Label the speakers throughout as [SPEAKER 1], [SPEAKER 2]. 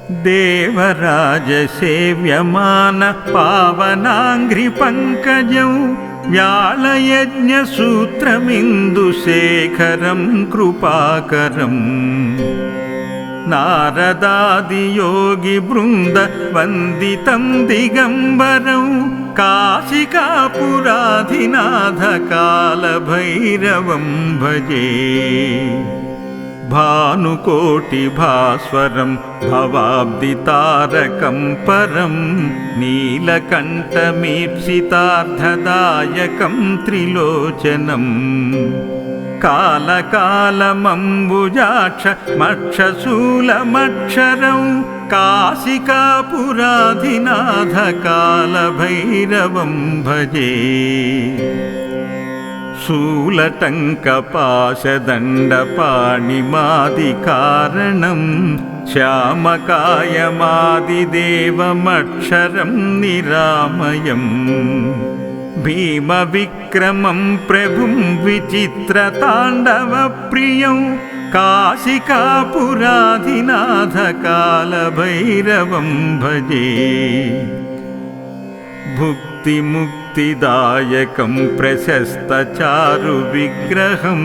[SPEAKER 1] देवराजसेव्यमान पावनाङ्घ्रिपङ्कजं व्यालयज्ञसूत्रमिन्दुशेखरं कृपाकरम् नारदादियोगिवृन्दवन्दितं दिगम्बरं काशिकापुराधिनाथकालभैरवं भजे भानुकोटिभास्वरं भवाब्दितारकं परं नीलकण्ठमीप्सितार्धदायकं त्रिलोचनम् कालकालमम्बुजाक्षमक्षशूलमक्षरं काशिकापुराधिनाथकालभैरवं भजे शूलटङ्कपाशदण्डपाणिमादिकारणं श्यामकायमादिदेवमक्षरं निरामयम् भीमविक्रमं प्रभुं विचित्रताण्डवप्रियं काशिकापुराधिनाथकालभैरवं भजे भुक्तिमुक्तिदायकं प्रशस्तचारुविग्रहं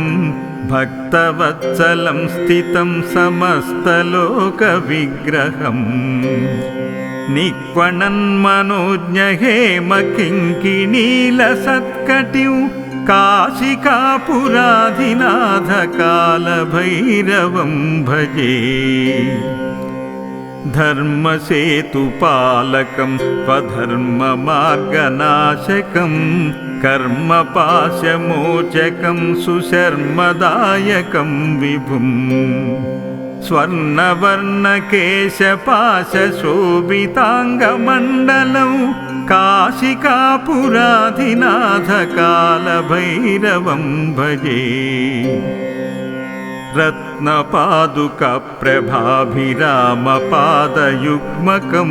[SPEAKER 1] भक्तवत्सलं स्थितं समस्तलोकविग्रहम् निक्वणन्मनोज्ञहेमकिङ्किणीलसत्कटिं काशिकापुराधिनाथकालभैरवं भजे धर्मसेतुपालकं स्वधर्ममार्गनाशकं कर्मपाशमोचकं सुशर्मदायकं विभुम् स्वर्णवर्णकेशपाशशोभिताङ्गमण्डलं काशिकापुराधिनाथकालभैरवं भजे रत्नपादुकप्रभाभिरामपादयुग्मकं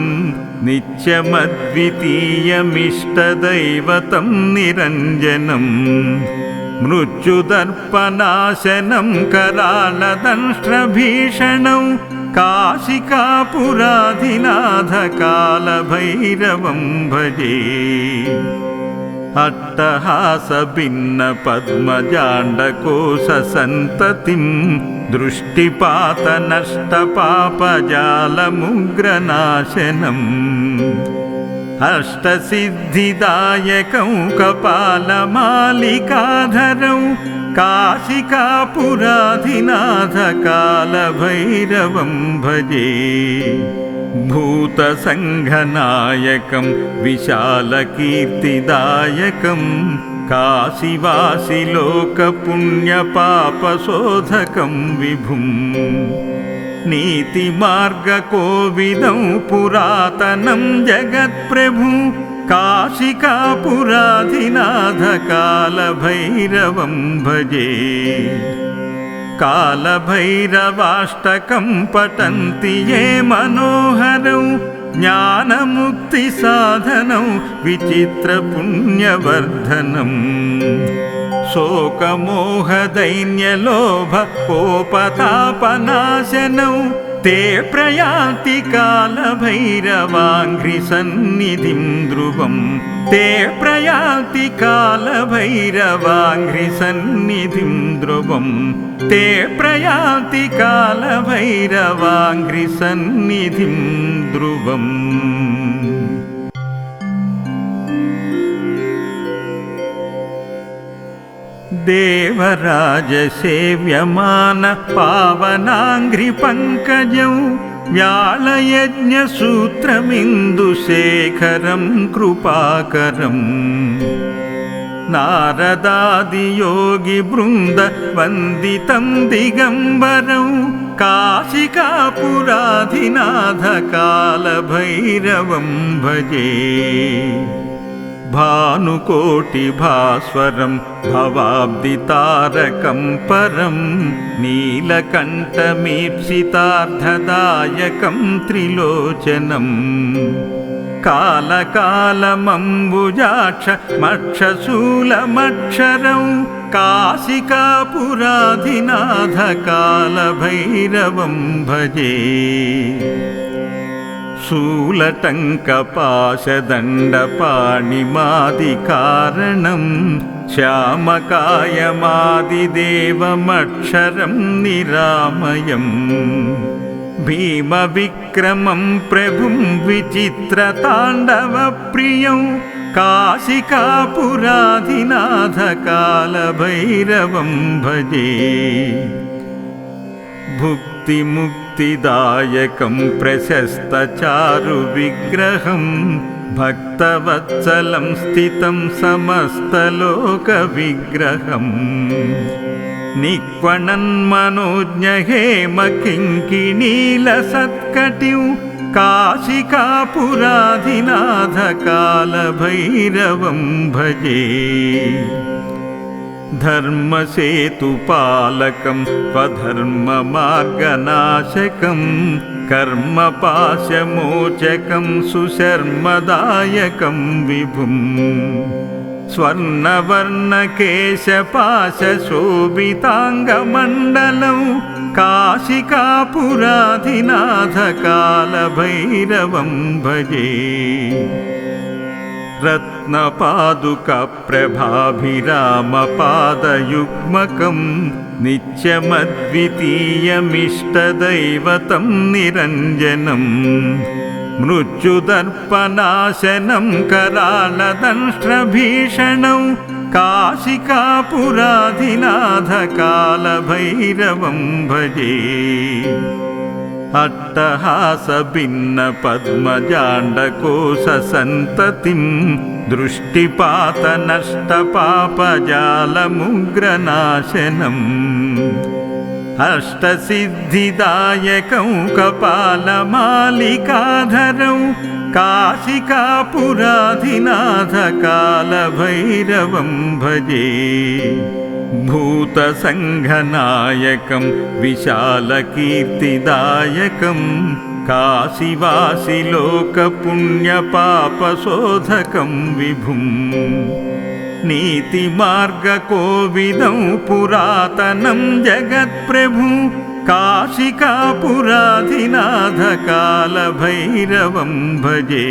[SPEAKER 1] नित्यमद्वितीयमिष्टदैवतं निरञ्जनम् मृत्युदर्पनाशनं करालदंष्ट्रभीषणं काशिकापुराधिनाथकालभैरवं भजे अट्टहासभिन्नपद्मजाण्डकोशसन्ततिं दृष्टिपातनष्टपापजालमुग्रनाशनम् अष्टसिद्धिदायकं कपालमालिकाधरं काशिकापुराधिनाथकालभैरवं भजे भूतसङ्घनायकं विशालकीर्तिदायकं काशीवासिलोकपुण्यपापशोधकं विभुम् नीतिमार्गकोविदं पुरातनं जगत्प्रभुं काशिकापुराधिनाथकालभैरवं भजे कालभैरवाष्टकं पठन्ति ये मनोहरं ज्ञानमुक्तिसाधनं विचित्रपुण्यवर्धनम् शोकमोहदैन्यलोभकोपतापनाशनं ते प्रयान्ति कालभैरवाङ्घ्रिसन्निधिं ध्रुवं ते प्रयान्ति कालभैरवाङ्घ्रिसन्निधिं ध्रुवं ते प्रयान्ति कालभैरवाङ्घ्रिसन्निधिं ध्रुवम् देवराजसेव्यमान पावनाङ्घ्रिपङ्कजं व्यालयज्ञसूत्रमिन्दुशेखरं कृपाकरम् नारदादियोगिवृन्दवन्दितं दिगम्बरं काशिकापुराधिनाथकालभैरवं भजे भानुकोटिभास्वरं भवाब्दितारकं परं नीलकण्ठमीप्सितार्धदायकं त्रिलोचनम् कालकालमम्बुजाक्षमक्षशूलमक्षरं काशिकापुराधिनाथकालभैरवं भजे शूलटङ्कपाशदण्डपाणिमादिकारणं श्यामकायमादिदेवमक्षरं निरामयम् भीमविक्रमं प्रभुं विचित्रताण्डवप्रियं काशिकापुराधिनाथकालभैरवं भजे भुक्तिमुक्तिदायकं प्रशस्तचारुविग्रहं भक्तवत्सलं स्थितं समस्तलोकविग्रहम् निक्वणन्मनोज्ञहेमकिङ्किणीलसत्कटिं काशिकापुराधिनाथकालभैरवं भजे धर्मसेतुपालकं स्वधर्ममार्गनाशकं कर्मपाशमोचकं सुशर्मदायकं विभुम् स्वर्णवर्णकेशपाशशोभिताङ्गमण्डलं काशिकापुराधिनाथकालभैरवं भजे रत्नपादुकप्रभाभिरामपादयुग्मकं नित्यमद्वितीयमिष्टदैवतं निरञ्जनम् मृत्युदर्पनाशनं करालदंष्ट्रभीषणं काशिकापुराधिनाथकालभैरवं भजे अट्टहासभिन्नपद्मजाण्डकोशसन्ततिं दृष्टिपातनष्टपापजालमुग्रनाशनम् अष्टसिद्धिदायकं कपालमालिकाधरं काशिकापुराधिनाथकालभैरवं भजे भूतसङ्घनायकं विशालकीर्तिदायकं काशीवासिलोकपुण्यपापशोधकं विभुम् नीतिमार्गकोविदं पुरातनं जगत्प्रभु काशिकापुराधिनाथकालभैरवं भजे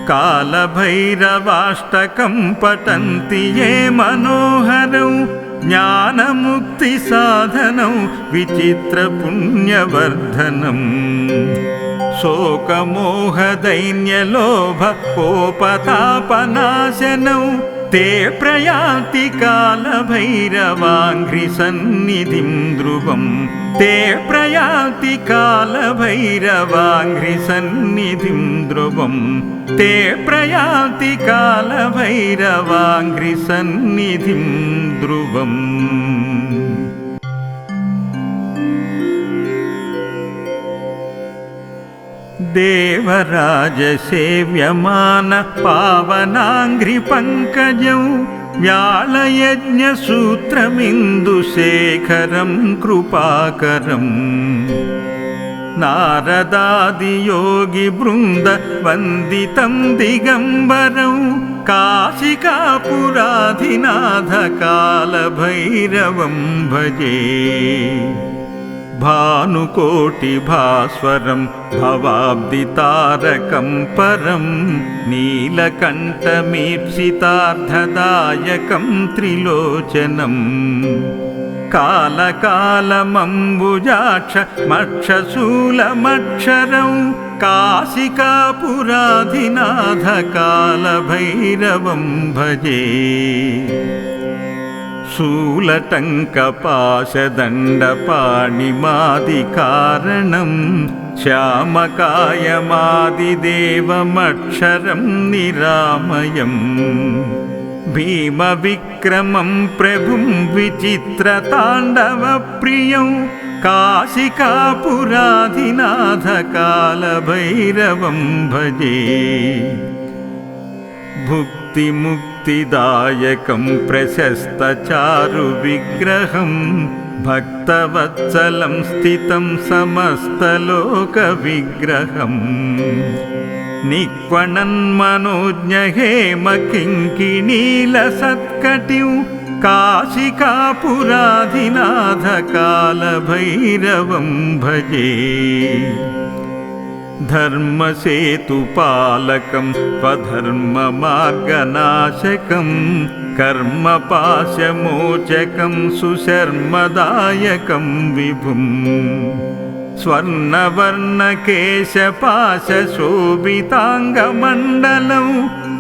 [SPEAKER 1] कालभैरवाष्टकं पठन्ति ये मनोहरं ज्ञानमुक्तिसाधनं विचित्रपुण्यवर्धनम् शोकमोहदैन्यलोभकोपतापनाशनं ते प्रयान्ति कालभैरवाङ्घ्रिसन्निधिं ध्रुवं ते प्रयान्ति कालभैरवाङ्घ्रिसन्निधिं ध्रुवं ते प्रयान्ति कालभैरवाङ्घ्रिसन्निधिं ध्रुवम् देवराजसेव्यमान पावनाङ्घ्रिपङ्कजं व्यालयज्ञसूत्रमिन्दुशेखरं कृपाकरम् नारदादियोगिवृन्दवन्दितं दिगम्बरं काशिकापुराधिनाथकालभैरवं भजे भानुकोटिभास्वरं भवाब्दितारकं परं नीलकण्ठमीप्सितार्धदायकं त्रिलोचनं कालकालमम्बुजाक्षमक्षशूलमक्षरं काशिकापुराधिनाथकालभैरवं भजे शूलटङ्कपाशदण्डपाणिमादिकारणं श्यामकायमादिदेवमक्षरं निरामयम् भीमविक्रमं प्रभुं विचित्रताण्डवप्रियं काशिकापुराधिनाथकालभैरवं भजे भुक्तिमुक्तिदायकं प्रशस्तचारुविग्रहं भक्तवत्सलं स्थितं समस्तलोकविग्रहम् निक्वणन्मनोज्ञहेमकिङ्किणीलसत्कटिं काशिकापुराधिनाथकालभैरवं भजे धर्मसेतुपालकं स्वधर्ममार्गनाशकं कर्मपाशमोचकं सुशर्मदायकं विभुम् स्वर्णवर्णकेशपाशशोभिताङ्गमण्डलं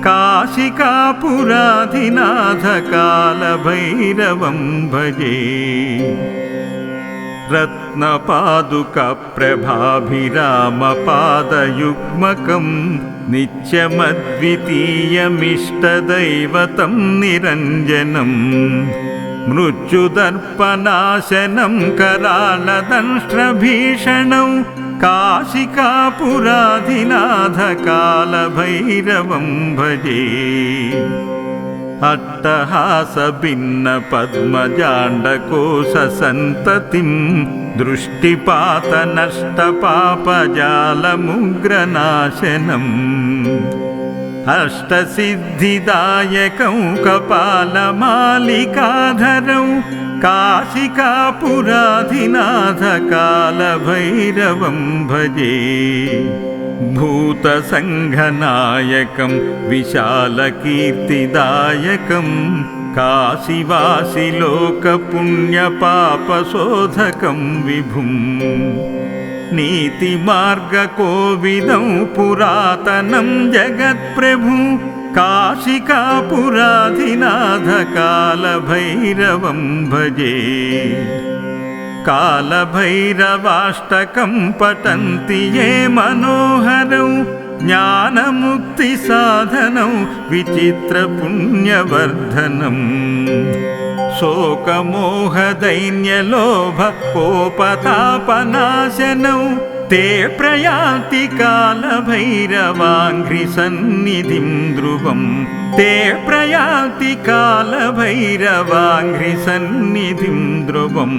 [SPEAKER 1] काशिकापुराधिनाथकालभैरवं भजे रत्नपादुकप्रभाभिरामपादयुग्मकं नित्यमद्वितीयमिष्टदैवतं निरञ्जनम् मृत्युदर्पनाशनं करालदंष्ट्रभीषणं काशिकापुराधिनाथकालभैरवं भजे अट्टहासभिन्नपद्मजाण्डकोशसन्ततिं दृष्टिपातनष्टपापजालमुग्रनाशनम् अष्टसिद्धिदायकं कपालमालिकाधरं काशिकापुराधिनाथकालभैरवं भजे भूतसङ्घनायकं विशालकीर्तिदायकं काशीवासिलोकपुण्यपापशोधकं विभुम् नीतिमार्गकोविदं पुरातनं जगत्प्रभु काशिकापुराधिनाथकालभैरवं भजे कालभैरवाष्टकं पठन्ति ये मनोहरं ज्ञानमुक्तिसाधनं विचित्रपुण्यवर्धनम् शोकमोहदैन्यलोभकोपतापनाशनौ ते प्रयान्ति कालभैरवाङ्घ्रिसन्निधिं ध्रुवम् ते प्रयान्ति कालभैरवाङ्घ्रिसन्निधिं ध्रुवम्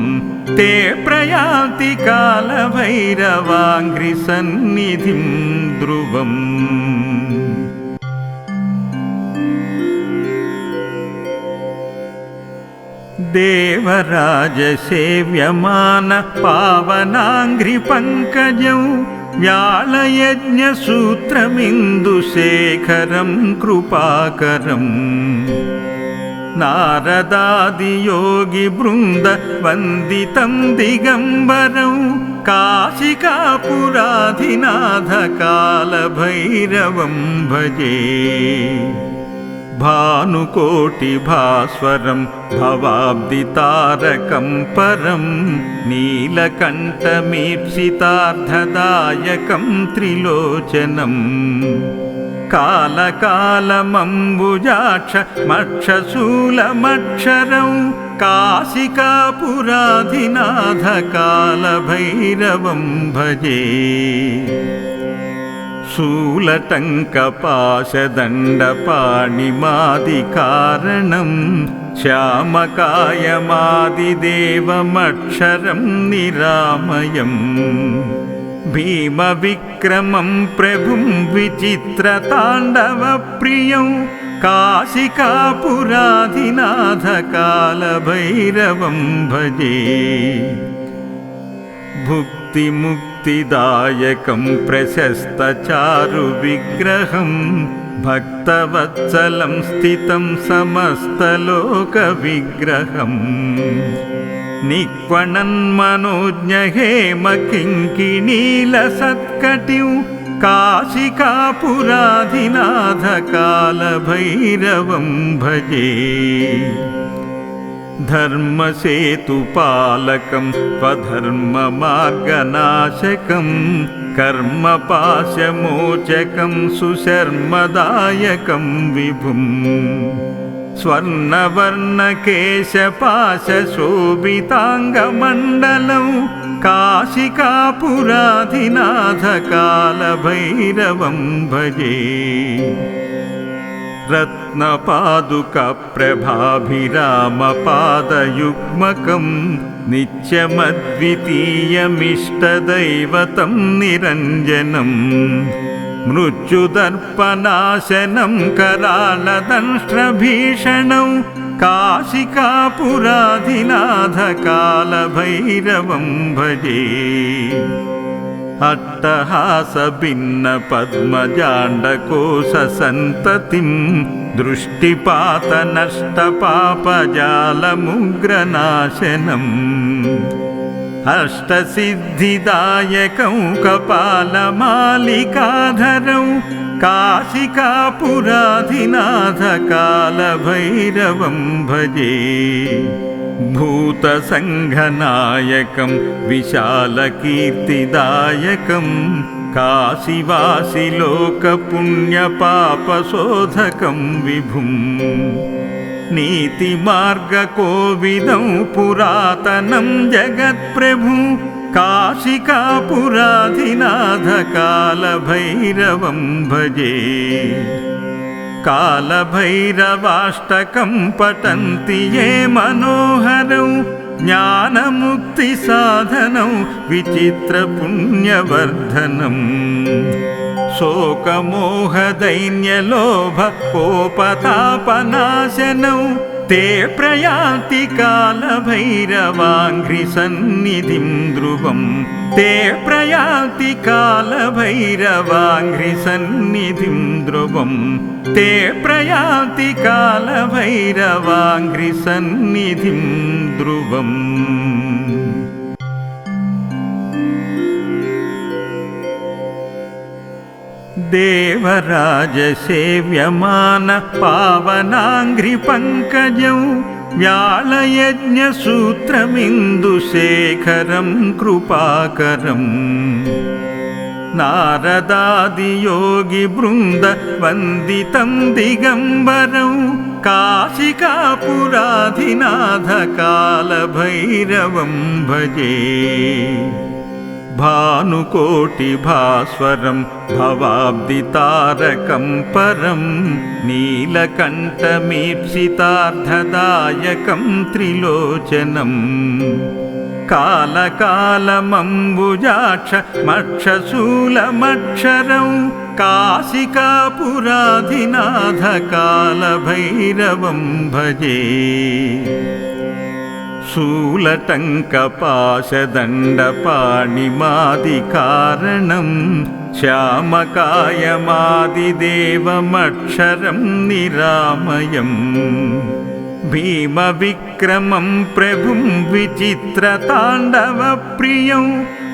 [SPEAKER 1] ते प्रयान्ति कालभैरवाङ्घ्रिसन्निधिं ध्रुवम् देवराजसेव्यमान पावनाङ्घ्रिपङ्कजौ व्याळयज्ञसूत्रमिन्दुशेखरं कृपाकरम् नारदादियोगिवृन्दवन्दितं दिगम्बरं काशिकापुराधिनाथकालभैरवं भजे भानुकोटिभास्वरं भवाब्दितारकं परं नीलकण्ठमीप्सितार्धदायकं त्रिलोचनम् कालकालमम्बुजाक्षमक्षशूलमक्षरं काशिकापुराधिनाथकालभैरवं भजे शूलटङ्कपाशदण्डपाणिमादिकारणं श्यामकायमादिदेवमक्षरं निरामयम् भीमविक्रमं प्रभुं विचित्रताण्डवप्रियं काशिकापुराधिनाथकालभैरवं भजे भुक्तिमुक्तिदायकं प्रशस्तचारुविग्रहं भक्तवत्सलं स्थितं समस्तलोकविग्रहम् निक्वणन्मनोज्ञहेमकिङ्किणीलसत्कटिं काशिकापुराधिनाथकालभैरवं भजे धर्मसेतुपालकं स्वधर्ममार्गनाशकं कर्मपाशमोचकं सुशर्मदायकं विभुम् स्वर्णवर्णकेशपाशशोभिताङ्गमण्डलं काशिकापुराधिनाथकालभैरवं भजे रत्नपादुकप्रभाभिरामपादयुग्मकं नित्यमद्वितीयमिष्टदैवतं निरञ्जनम् मृत्युदर्पनाशनं करालदंष्ट्रभीषणं काशिकापुराधिनाथकालभैरवं भजे अट्टहासभिन्न पद्मजाण्डकोशसन्ततिं दृष्टिपातनष्टपापजालमुग्रनाशनम् अष्टसिद्धिदायकं कपालमालिकाधरं काशिकापुराधिनाथकालभैरवं भजे भूतसङ्घनायकं विशालकीर्तिदायकं काशीवासिलोकपुण्यपापशोधकं विभुं नीतिमार्गकोविदं पुरातनं जगत्प्रभु काशिकापुराधिनाथकालभैरवं भजे कालभैरवाष्टकं पठन्ति ये मनोहरौ ज्ञानमुक्तिसाधनौ विचित्रपुण्यवर्धनम् शोकमोहदैन्यलोभकोपतापनाशनौ ते प्रयान्ति कालभैरवाङ्घ्रिसन्निधिं ध्रुवं ते प्रयान्ति कालभैरवाङ्घ्रिसन्निधिं ध्रुवं ते प्रयान्ति कालभैरवाङ्घ्रिसन्निधिं ध्रुवम् देवराजसेव्यमान पावनाङ्घ्रिपङ्कजौ व्याळयज्ञसूत्रमिन्दुशेखरं कृपाकरम् नारदादियोगिवृन्दवन्दितं दिगम्बरौ काशिकापुराधिनाथकालभैरवं भजे भानुकोटिभास्वरं भवाब्दितारकं परं नीलकण्ठमीप्सितार्धदायकं त्रिलोचनम् कालकालमम्बुजाक्षमक्षशूलमक्षरौ काशिकापुराधिनाथकालभैरवं भजे शूलटङ्कपाशदण्डपाणिमादिकारणं श्यामकायमादिदेवमक्षरं निरामयम् भीमविक्रमं प्रभुं विचित्रताण्डवप्रियं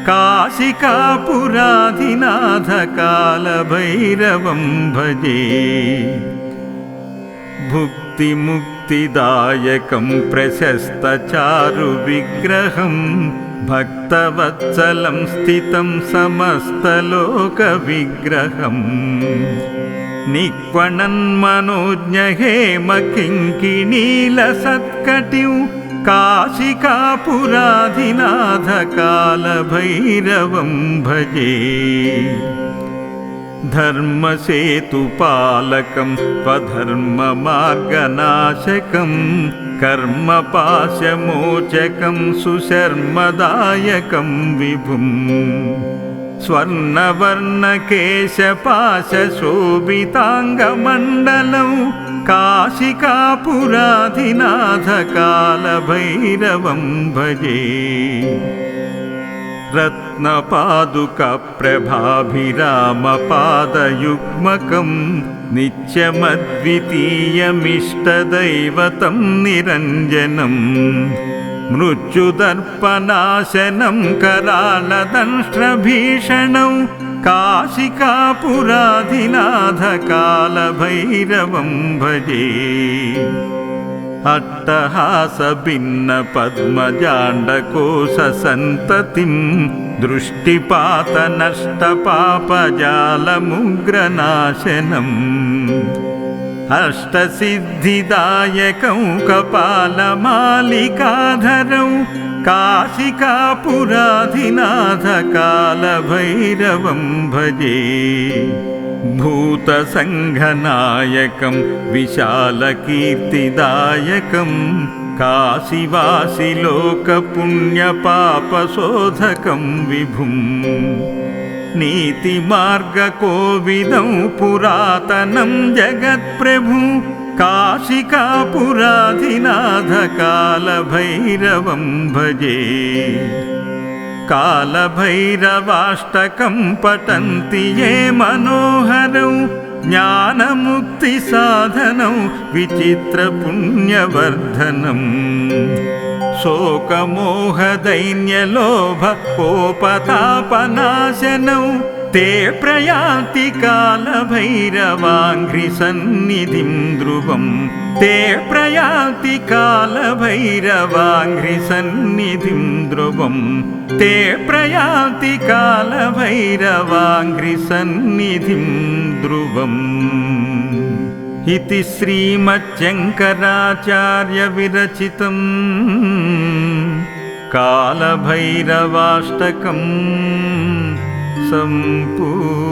[SPEAKER 1] काशिकापुराधिनाथकालभैरवं भजे भुक्तिमुक्तिदायकं प्रशस्तचारुविग्रहं भक्तवत्सलं स्थितं समस्तलोकविग्रहम् निक्वणन्मनोज्ञहेमकिङ्किणीलसत्कटिं काशिकापुराधिनाथकालभैरवं भजे धर्मसेतुपालकं स्वधर्ममार्गनाशकं कर्मपाशमोचकं सुशर्मदायकं विभुं स्वर्णवर्णकेशपाशशोभिताङ्गमण्डलं काशिकापुराधिनाथकालभैरवं भजे रत्नपादुकप्रभाभिरामपादयुग्मकं नित्यमद्वितीयमिष्टदैवतं निरञ्जनं मृत्युदर्पनाशनं करालदंष्ट्रभीषणौ काशिकापुराधिनाथकालभैरवं भजे अट्टहासभिन्न पद्मजाण्डकोशसन्ततिं दृष्टिपातनष्टपापजालमुग्रनाशनम् अष्टसिद्धिदायकं कपालमालिकाधरौ काशिकापुराधिनाथकालभैरवं भजे भूतसङ्घनायकं विशालकीर्तिदायकं काशीवासिलोकपुण्यपापशोधकं विभुं नीतिमार्गकोविदं पुरातनं जगत्प्रभु काशिकापुराधिनाथकालभैरवं भजे कालभैरवाष्टकं पठन्ति ये मनोहरौ ज्ञानमुक्तिसाधनौ विचित्रपुण्यवर्धनम् शोकमोहदैन्यलोभ कोपतापनाशनौ ते प्रयान्ति कालभैरवाङ्घ्रिसन्निधिं ध्रुवम् ते प्रयान्ति कालभैरवाङ्घ्रिसन्निधिं ध्रुवम् ते प्रयान्ति कालभैरवाङ्घ्रिसन्निधिं ध्रुवम् इति श्रीमच्छङ्कराचार्यविरचितम् कालभैरवाष्टकम् सम्पूर्णम्।